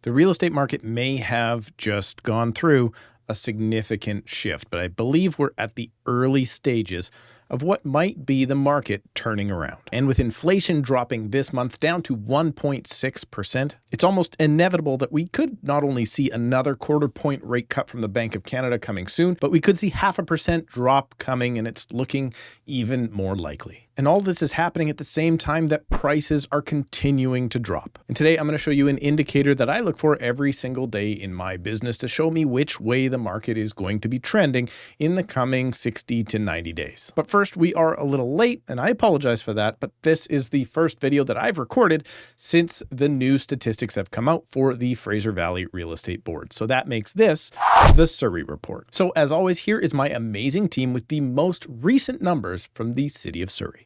The real estate market may have just gone through a significant shift, but I believe we're at the early stages of what might be the market turning around. And with inflation dropping this month down to 1.6%, it's almost inevitable that we could not only see another quarter-point rate cut from the Bank of Canada coming soon, but we could see 0.5% drop coming, and it's looking even more likely. And all this is happening at the same time that prices are continuing to drop. And today I'm going to show you an indicator that I look for every single day in my business to show me which way the market is going to be trending in the coming 60 to 90 days. But first, we are a little late, and I apologize for that, but this is the first video that I've recorded since the new statistics have come out for the Fraser Valley Real Estate Board. So that makes this the Surrey Report. So as always, here is my amazing team with the most recent numbers from the City of Surrey.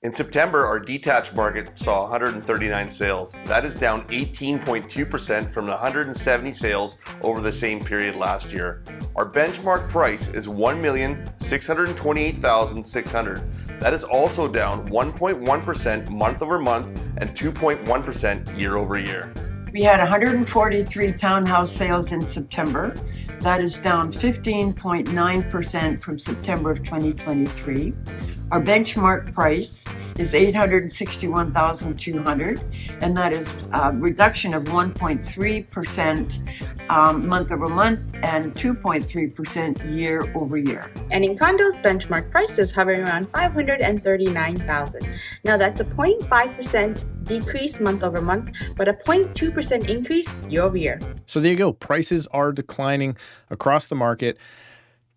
In September, our detached market saw 139 sales. That is down 18.2% from the 170 sales over the same period last year. Our benchmark price is $1,628,600. That is also down 1.1% month over month and 2.1% year over year. We had 143 townhouse sales in September. That is down 15.9% from September of 2023. Our benchmark price is $861,200, and that is a reduction of 1.3% month over month and 2.3% year over year. And in condos, benchmark price is hovering around $539,000. Now that's a 0.5% decrease month over month, but a 0.2% increase year over year. So there you go. Prices are declining across the market.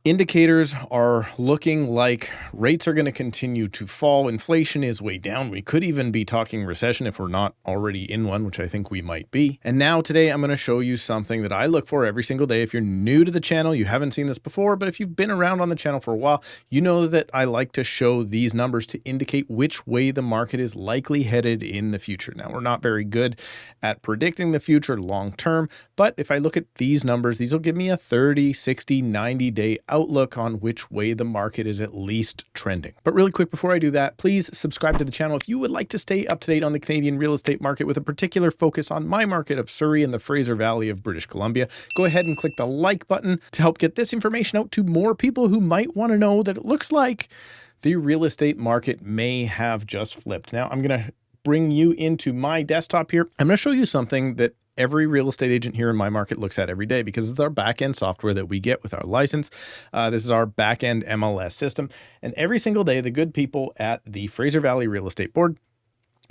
Indicators are looking like rates are going to continue to fall. Inflation is way down. We could even be talking recession if we're not already in one, which I think we might be. And now today I'm going to show you something that I look for every single day. If you're new to the channel, you haven't seen this before, but if you've been around on the channel for a while, you know that I like to show these numbers to indicate which way the market is likely headed in the future. Now, we're not very good at predicting the future long term, but if I look at these numbers, these will give me a 30, 60, 90-day outlook on which way the market is at least trending. But really quick, before I do that, please subscribe to the channel if you would like to stay up to date on the Canadian real estate market with a particular focus on my market of Surrey and the Fraser Valley of British Columbia. Go ahead and click the like button to help get this information out to more people who might want to know that it looks like the real estate market may have just flipped. Now, I'm going to bring you into my desktop here. I'm going to show you something that every real estate agent here in my market looks at every day because it's our back-end software that we get with our license. This is our back-end MLS system. And every single day, the good people at the Fraser Valley Real Estate Board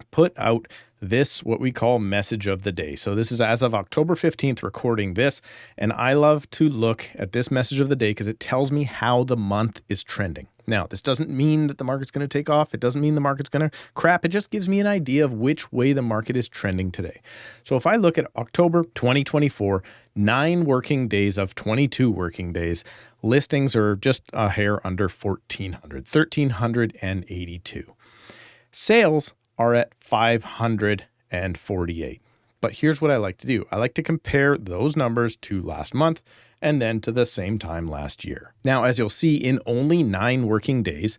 put out this, what we call message of the day. So this is as of October 15th recording this. And I love to look at this message of the day because it tells me how the month is trending. Now, this doesn't mean that the market's going to take off. It doesn't mean the market's going to crap. It just gives me an idea of which way the market is trending today. So if I look at October 2024, 9 working days of 22 working days, listings are just a hair under 1,400, 1,382. Sales are at 548. But here's what I like to do. I like to compare those numbers to last month and then to the same time last year. Now, as you'll see, in only 9 working days,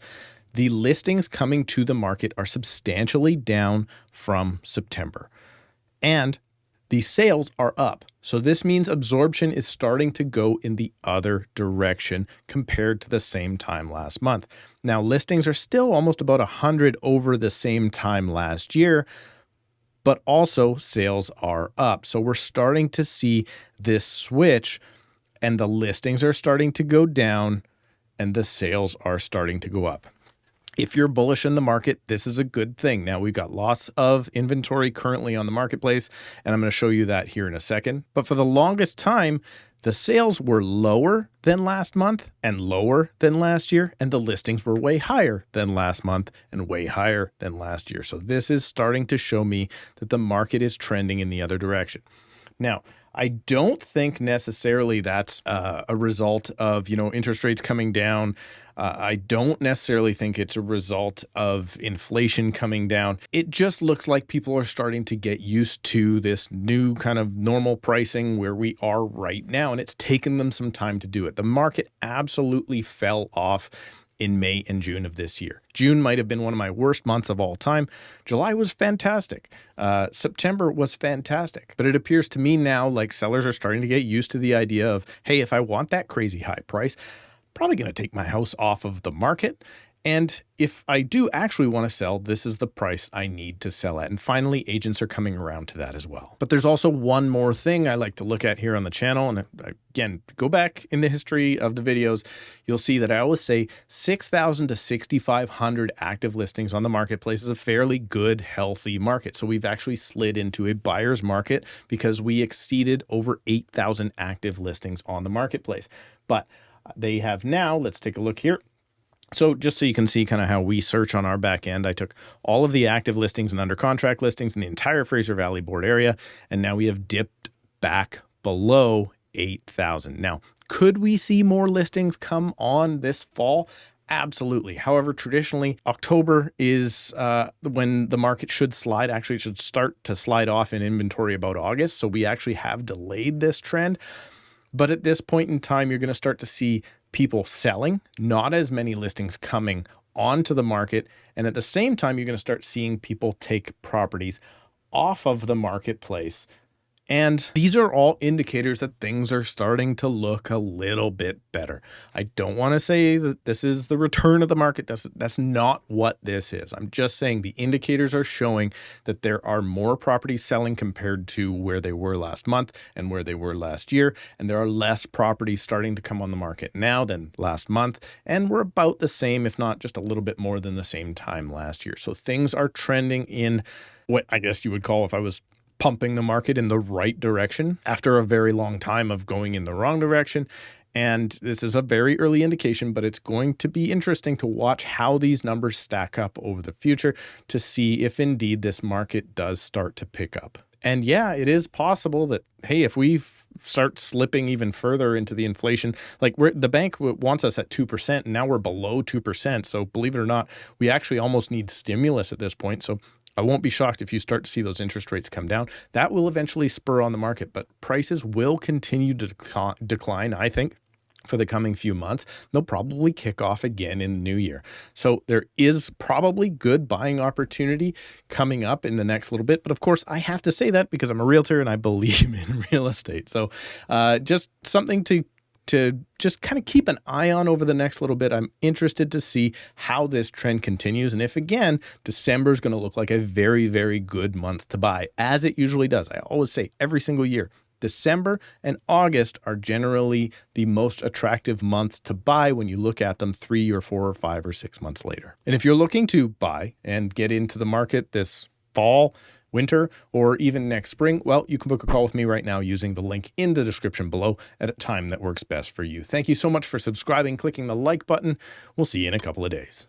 the listings coming to the market are substantially down from September. And the sales are up. So this means absorption is starting to go in the other direction compared to the same time last month. Now, listings are still almost about 100 over the same time last year, but also sales are up. So we're starting to see this switch, and the listings are starting to go down and the sales are starting to go up. If you're bullish in the market, this is a good thing. Now, we've got lots of inventory currently on the marketplace, and I'm going to show you that here in a second. But for the longest time, the sales were lower than last month and lower than last year, and the listings were way higher than last month and way higher than last year. So this is starting to show me that the market is trending in the other direction. Now, I don't think necessarily that's a result of, interest rates coming down. I don't necessarily think it's a result of inflation coming down. It just looks like people are starting to get used to this new kind of normal pricing where we are right now, and it's taken them some time to do it. The market absolutely fell off in May and June of this year. June might have been one of my worst months of all time. July was fantastic. September was fantastic. But it appears to me now like sellers are starting to get used to the idea of, hey, if I want that crazy high price, probably going to take my house off of the market. And if I do actually want to sell, this is the price I need to sell at. And finally, agents are coming around to that as well. But there's also one more thing I like to look at here on the channel. And again, go back in the history of the videos, you'll see that I always say 6,000 to 6,500 active listings on the marketplace is a fairly good, healthy market. So we've actually slid into a buyer's market because we exceeded over 8,000 active listings on the marketplace. But they have now, let's take a look here. So just so you can see kind of how we search on our back end, I took all of the active listings and under contract listings in the entire Fraser Valley board area, and now we have dipped back below 8,000. Now, could we see more listings come on this fall? Absolutely. However, traditionally, October is when the market should slide. Actually, it should start to slide off in inventory about August. So we actually have delayed this trend. But at this point in time, you're going to start to see people selling, not as many listings coming onto the market. And at the same time, you're going to start seeing people take properties off of the marketplace. And these are all indicators that things are starting to look a little bit better. I don't want to say that this is the return of the market. That's not what this is. I'm just saying the indicators are showing that there are more properties selling compared to where they were last month and where they were last year. And there are less properties starting to come on the market now than last month. And we're about the same, if not just a little bit more than the same time last year. So things are trending in what I guess you would call, if I was pumping the market, in the right direction after a very long time of going in the wrong direction. And this is a very early indication, but it's going to be interesting to watch how these numbers stack up over the future to see if indeed this market does start to pick up. And yeah, it is possible that, hey, if we start slipping even further into the inflation, like the bank wants us at 2%, and now we're below 2%. So believe it or not, we actually almost need stimulus at this point. So I won't be shocked if you start to see those interest rates come down. That will eventually spur on the market, but prices will continue to decline, I think, for the coming few months. They'll probably kick off again in the new year. So there is probably good buying opportunity coming up in the next little bit. But of course, I have to say that because I'm a realtor and I believe in real estate. So just something to just kind of keep an eye on over the next little bit. I'm interested to see how this trend continues. And if, again, December is going to look like a very, very good month to buy, as it usually does. I always say every single year, December and August are generally the most attractive months to buy when you look at them 3 or 4 or 5 or 6 months later. And if you're looking to buy and get into the market this fall, winter, or even next spring, well, you can book a call with me right now using the link in the description below at a time that works best for you. Thank you so much for subscribing, clicking the like button. We'll see you in a couple of days.